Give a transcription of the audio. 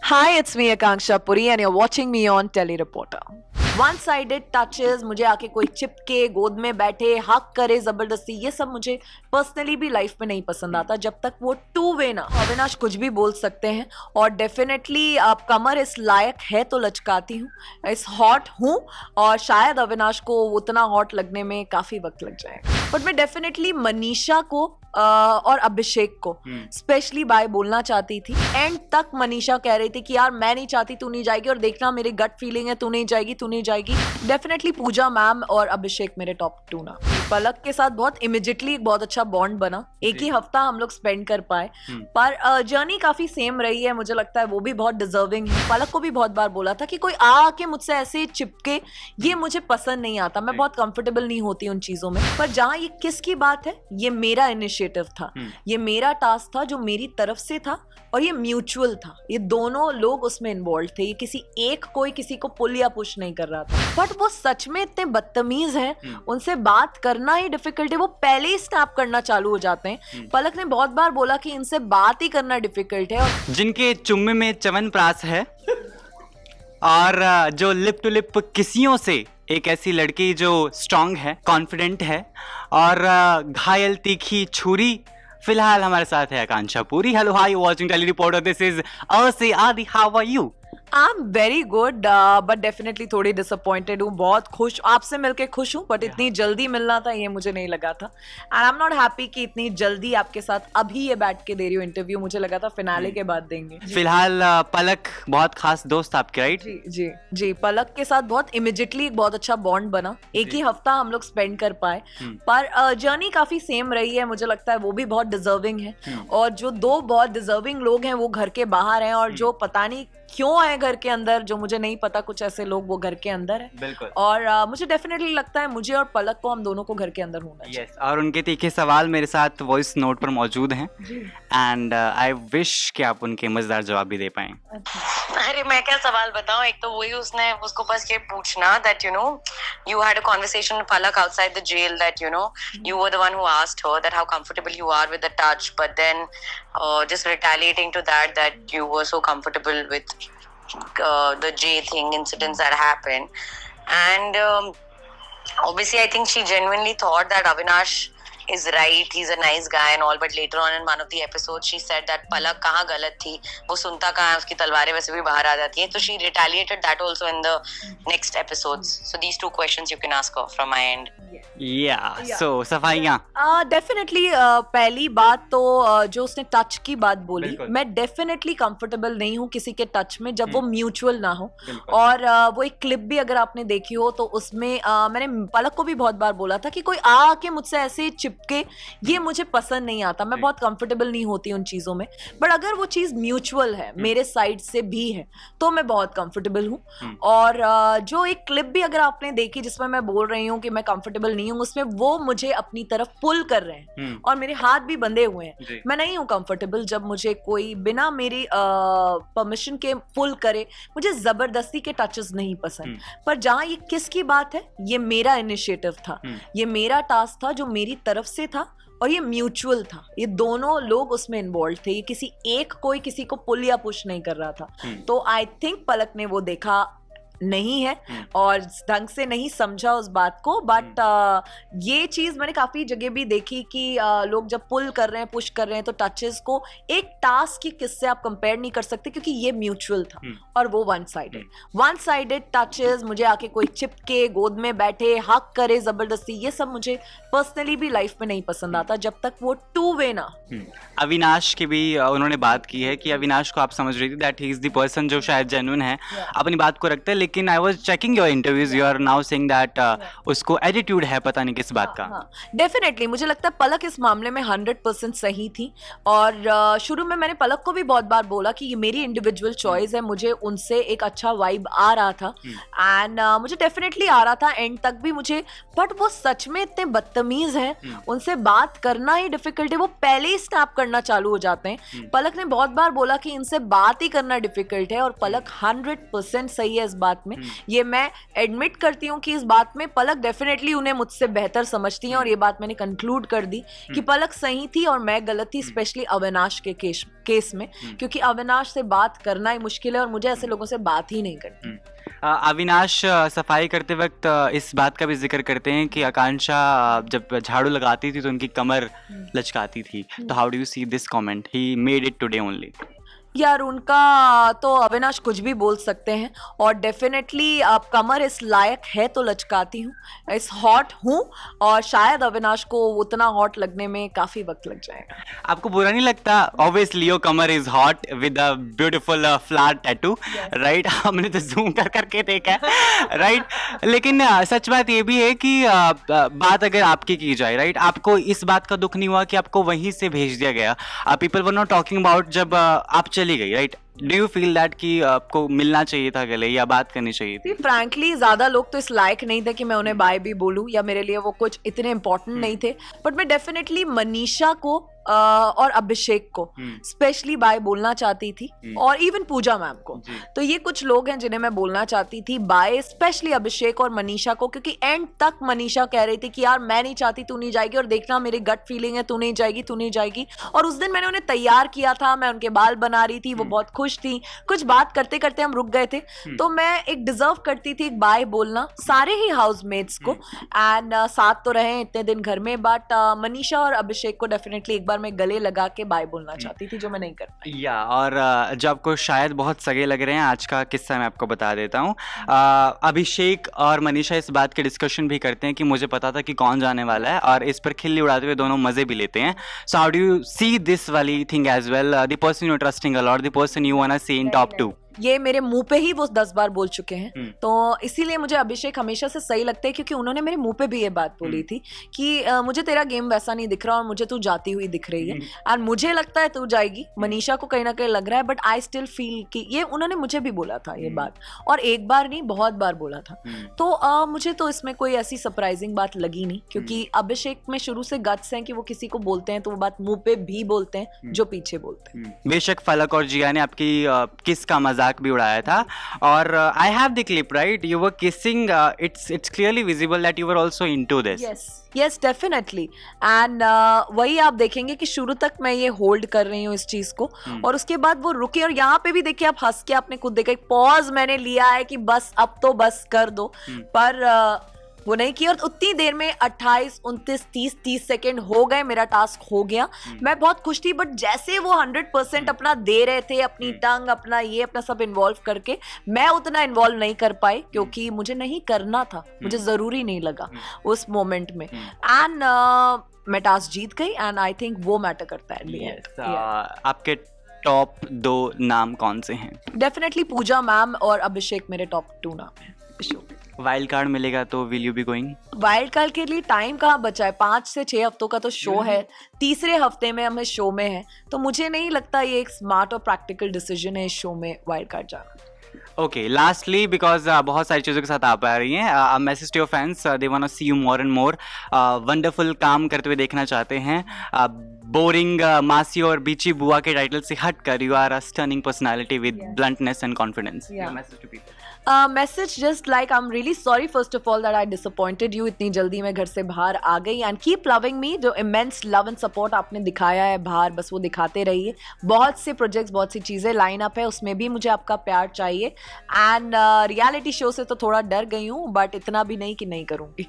Hi, it's me Akanksha Puri and you're watching me on Telereporter. One-sided touches, मुझे आके कोई चिपके, गोद में बैठे, हक करे जबरदस्ती, ये सब मुझे पर्सनली भी लाइफ में नहीं पसंद आता जब तक वो टू वे ना। अविनाश कुछ भी बोल सकते हैं और डेफिनेटली आप कमर इस लायक है तो लचकाती हूँ, इस हॉट हूँ और शायद अविनाश को उतना हॉट लगने में काफी वक्त लग जाएगा। बट मैं डेफिनेटली मनीषा को और अभिषेक को स्पेशली बाय बोलना चाहती थी। एंड तक मनीषा कह रही थी कि यार मैं नहीं चाहती तू नहीं जाएगी और देखना मेरी गट फीलिंग है तू नहीं जाएगी तू नहीं जाएगी। डेफिनेटली पूजा मैम और अभिषेक मेरे टॉप 2 ना। पलक के साथ बहुत इमीडिएटली एक बहुत अच्छा बॉन्ड बना, एक ही हफ्ता हम लोग स्पेंड कर पाए पर जर्नी काफी सेम रही है। मुझे लगता है वो भी बहुत डिजर्विंग है। पलक को भी बहुत बार बोला था कि कोई आके मुझसे ऐसे चिपके, ये मुझे पसंद नहीं आता, मैं बहुत कंफर्टेबल नहीं होती उन चीजों में। पर जहां ये किसकी बात है, ये मेरा इनिशिएटिव था, ये मेरा टास्क था जो मेरी तरफ से था और ये म्यूचुअल था। ये दोनों लोग उसमें इन्वॉल्व थे, ये किसी एक कोई किसी को पुल या पुश नहीं कर रहा था। बट वो सच में इतने बदतमीज हैं, उनसे बात करना ही डिफिकल्ट है, वो पहले ही स्नैप करना चालू हो जाते हैं। पलक ने बहुत बार बोला कि इनसे बात ही करना डिफिकल्ट है। और जिनके चुम्मे में च्यवनप्राश है और जो लिप टू लिप किसियों से एक ऐसी लड़की जो स्ट्रांग है, कॉन्फिडेंट है और घायल तीखी छुरी। फिलहाल हमारे साथ है Akanksha Puri. Hello, hi, watching tele reporter, this is अर्सी आदि, how are you? I am very good but definitely थोड़ी डिसअपॉइंटेड हूँ, बहुत खुश, आपसे मिलके खुश हूँ बट इतनी जल्दी मिलना था ये मुझे नहीं लगा था। And I am not happy कि इतनी जल्दी आपके साथ अभी ये बैठ के दे रही हूँ इंटरव्यू, मुझे लगा था फिनाले के बाद देंगे। फिलहाल पलक बहुत खास दोस्त आपके, राइट? जी जी जी, पलक के साथ बहुत इमीडिएटली एक बहुत अच्छा बॉन्ड बना, एक ही हफ्ता हम लोग स्पेंड कर पाए पर जर्नी काफी सेम रही है। मुझे लगता है वो भी बहुत डिजर्विंग है और जो दो बहुत डिजर्विंग लोग हैं वो घर के बाहर हैं और जो पता नहीं क्यों आए घर के अंदर, जो मुझे नहीं पता, कुछ ऐसे लोग वो घर के अंदर है। बिल्कुल। और मुझे डेफिनेटली लगता है मुझे और पलक को, हम दोनों को घर के अंदर होना चाहिए। Yes, और उनके तीखे सवाल मेरे साथ वॉइस नोट पर मौजूद हैं एंड आई विश कि आप उनके मजेदार जवाब भी दे पाएं। अरे मैं क्या सवाल बताऊं, एक तो वही उसने उसको बस ये पूछना that you had a conversation with Palak outside the jail that you were the one who asked her that how comfortable you are with the touch, but then just retaliating to that you were so comfortable with the J thing incidents that happened, and obviously I think she genuinely thought that Avinash is right, he's a nice guy and all, but later on in one of the episodes she said that Palak कहाँ गलत थी, वो सुनता कहाँ है, उसकी तलवारें वैसे भी बाहर आ जाती हैं, तो she retaliated that also in the next episodes. So these two questions you can ask her from my end. So सफाइयाँ डेफिनेटली पहली बात तो जो उसने टच की बात बोली, मैं डेफिनेटली कंफर्टेबल नहीं हूँ किसी के टच में जब वो म्यूचुअल ना हो। और वो एक क्लिप भी अगर आपने देखी हो तो उसमें मैंने पलक को भी बहुत बार बोला था कि कोई आके मुझसे ऐसे चिपके, ये मुझे पसंद नहीं आता, मैं बहुत कंफर्टेबल नहीं होती उन चीजों में। बट अगर वो चीज म्यूचुअल है, मेरे साइड से भी है, तो मैं बहुत कंफर्टेबल हूँ। और जो एक क्लिप भी अगर आपने देखी जिसमें मैं बोल रही हूँ कि मैं कंफर्टेबल नहीं हूँ, उसमें वो मुझे अपनी तरफ पुल कर रहे हैं और मेरे हाथ भी बंधे हुए हैं। मैं नहीं हूँ कंफर्टेबल जब मुझे कोई बिना मेरी परमिशन के पुल करे, मुझे जबरदस्ती के टचेस नहीं पसंद। पर जहां ये किसकी बात है, ये मेरा इनिशिएटिव था, ये मेरा टास्क था जो मेरी तरफ से था और ये म्यूचुअल था। ये दोनों लोग उसमें इन्वॉल्व थे, ये किसी एक कोई किसी को पुल या पुश नहीं कर रहा था। तो आई थिंक पलक ने वो देखा नहीं है और ढंग से नहीं समझा उस बात को। बट ये चीज मैंने काफी जगह भी देखी कि लोग जब पुल कर रहे हैं, पुश कर रहे हैं, तो टचेस को एक टास्क की किससे आप कंपेयर नहीं कर सकते क्योंकि ये म्यूचुअल था और वो वन साइडेड टचेस, मुझे आके कोई चिपके, गोद में बैठे, हक करे जबरदस्ती, ये सब मुझे पर्सनली भी लाइफ में नहीं पसंद आता जब तक वो टू वे ना। अविनाश की भी उन्होंने बात की है कि अविनाश को आप समझ रही थी that he is the person जो शायद जेन्युइन है, अपनी बात को रखते हैं। लेकिन I was checking your interviews, you are now saying that उसको एटीट्यूड है पता नहीं किस बात का। डेफिनेटली मुझे लगता है पलक इस मामले में 100% सही थी। और शुरू में मैंने पलक को भी बहुत बार बोला कि ये मेरी इंडिविजुअल चॉइस है, मुझे उनसे एक अच्छा वाइब आ रहा था एंड मुझे डेफिनेटली आ रहा था एंड तक भी मुझे। बट वो सच में इतने बदतमीज हैं, उनसे बात करना ही डिफिकल्ट है, वो पहले ही स्नैप करना चालू हो जाते हैं। पलक ने बहुत बार बोला कि इनसे बात ही करना डिफिकल्ट है और पलक 100% सही है इस बात बात में। ये मैं एडमिट करती हूँ कि इस बात में पलक डेफिनेटली उन्हें मुझसे बेहतर समझती हैं, और ये बात मैंने कंक्लूड कर दी कि पलक सही थी और मैं गलत थी, स्पेशली अविनाश के केस में, क्योंकि अविनाश से बात करना ही मुश्किल है और मुझे ऐसे लोगों से बात ही नहीं करनी। अविनाश सफाई करते वक्त इस बात का भी जिक्र करते हैं कि आकांक्षा जब झाड़ू लगाती थी तो उनकी कमर लचकाती थी, तो how do you see this comment? He made it today only. यार उनका तो अविनाश कुछ भी बोल सकते हैं, और डेफिनेटली आप कमर इस लायक है तो लचकाती हूँ, इस हॉट हूँ, और शायद अविनाश को उतना हॉट लगने में काफी वक्त लग जाएगा। आपको बुरा नहीं लगता? Obviously your Qamar is hot with a beautiful flower tattoo, right? हमने तो जूम कर करके देखा है, राइट? लेकिन सच बात ये भी है कि बात अगर आपकी की जाए, राइट, आपको इस बात का दुख नहीं हुआ कि आपको वहीं से भेज दिया गया? People were not talking about जब आप चली गई, right? Do you feel that कि आपको मिलना चाहिए था गले या बात करनी चाहिए थी? फ्रैंकली ज्यादा लोग तो इस लायक नहीं थे कि मैं उन्हें बाय भी बोलूं, या मेरे लिए वो कुछ इतने इंपॉर्टेंट नहीं थे, बट मैं डेफिनेटली मनीषा को और अभिषेक को स्पेशली बाय बोलना चाहती थी, और इवन पूजा मैम को। तो ये कुछ लोग हैं जिन्हें मैं बोलना चाहती थी बाय, स्पेशली अभिषेक और मनीषा को, क्योंकि एंड तक मनीषा कह रही थी कि यार मैं नहीं चाहती तू नहीं जाएगी, और देखना मेरी गट फीलिंग है तू नहीं जाएगी, तू नहीं जाएगी। और उस दिन मैंने उन्हें तैयार किया था, मैं उनके बाल बना रही थी, वो बहुत खुश थी, कुछ बात करते करते हम रुक गए थे, तो मैं एक डिजर्व करती थी एक बाय बोलना सारे ही हाउसमेट्स को, एंड साथ तो रहे इतने दिन घर में, बट मनीषा और अभिषेक को डेफिनेटली एक बार मैं गले लगा के बाय बोलना चाहती थी, जो मैं नहीं कर पाई। या और जो आपको शायद बहुत सगे लग रहे हैं, आज का किस्सा मैं आपको बता देता हूँ। अभिषेक और मनीषा इस बात के डिस्कशन भी करते हैं कि मुझे पता था कि कौन जाने वाला है, और इस पर खिल्ली उड़ाते हुए दोनों मजे भी लेते हैं। So how do you see this वाली thing as well? The person you trusting a lot, the person you want to see in top 2। ये मेरे मुंह पे ही वो 10 बार बोल चुके हैं, तो इसीलिए मुझे अभिषेक हमेशा से सही लगते हैं, क्योंकि उन्होंने मेरे मुंह पे भी ये बात बोली थी कि मुझे तेरा गेम वैसा नहीं दिख रहा और मुझे तू जाती हुई दिख रही है, और मुझे लगता है तू जाएगी। मनीषा को कहीं ना कहीं लग रहा है, बट आई स्टिल फील कि ये उन्होंने मुझे भी बोला था ये बात, और एक बार नहीं बहुत बार बोला था। तो मुझे तो इसमें कोई ऐसी सरप्राइजिंग बात लगी नहीं, क्योंकि अभिषेक में शुरू से गट्स हैं कि वो किसी को बोलते हैं तो वो बात मुंह पे भी बोलते हैं जो पीछे बोलते हैं। बेशक फलक और जिया ने आपकी किस का मजाक भी उड़ाया था, और I have the clip, right? You were kissing, it's clearly visible that you were also into this. Yes definitely, and वही आप देखेंगे कि शुरू तक मैं ये होल्ड कर रही हूँ इस चीज को, और उसके बाद वो रुके, और यहाँ पे भी देखिए आप हंस के आपने खुद देखा, एक पॉज मैंने लिया है कि बस अब तो बस कर दो, पर वो नहीं किया, और उतनी देर में 28, 29, 30 सेकेंड हो गए, मेरा टास्क हो गया। मैं बहुत खुश थी, बट जैसे वो 100% अपना दे रहे थे, अपनी टंग अपना ये अपना सब इन्वॉल्व करके, मैं उतना इन्वॉल्व नहीं कर पाई, क्योंकि मुझे नहीं करना था, मुझे जरूरी नहीं लगा उस मोमेंट में, एंड मैं टास्क जीत गई, एंड आई थिंक वो मैटर करता है। आपके टॉप 2 नाम कौन से हैं? डेफिनेटली पूजा मैम और अभिषेक मेरे टॉप 2 नाम हैं। वाइल्ड कार्ड मिलेगा तो will you be going? Wild card के लिए टाइम कहाँ बचा है, 5 से 6 हफ्तों का तो शो है, तीसरे हफ्ते में हमें शो में है, तो मुझे नहीं लगता ये एक स्मार्ट और प्रैक्टिकल डिसीजन है इस शो में वाइल्ड कार्ड जाना। ओके, लास्टली, बिकॉज बहुत सारी चीज़ों के साथ आप आ रही हैं, message to your fans, they want to see you more and more, wonderful काम करते हुए देखना चाहते हैं, बोरिंग मासी और बीची बुआ के टाइटल से हट कर you are a stunning personality with bluntness and confidence. Message to people? Message just like I'm really sorry first of all that I disappointed you, इतनी जल्दी मैं घर से बाहर आ गई, and keep loving me, जो immense love and support आपने दिखाया है बाहर, बस वो दिखाते रहिए। बहुत से प्रोजेक्ट्स, बहुत सी चीज़ें लाइन अप है, उसमें भी मुझे आपका प्यार चाहिए, एंड रियलिटी शो से तो थोड़ा डर गई हूँ, बट इतना भी नहीं कि नहीं करूँगी।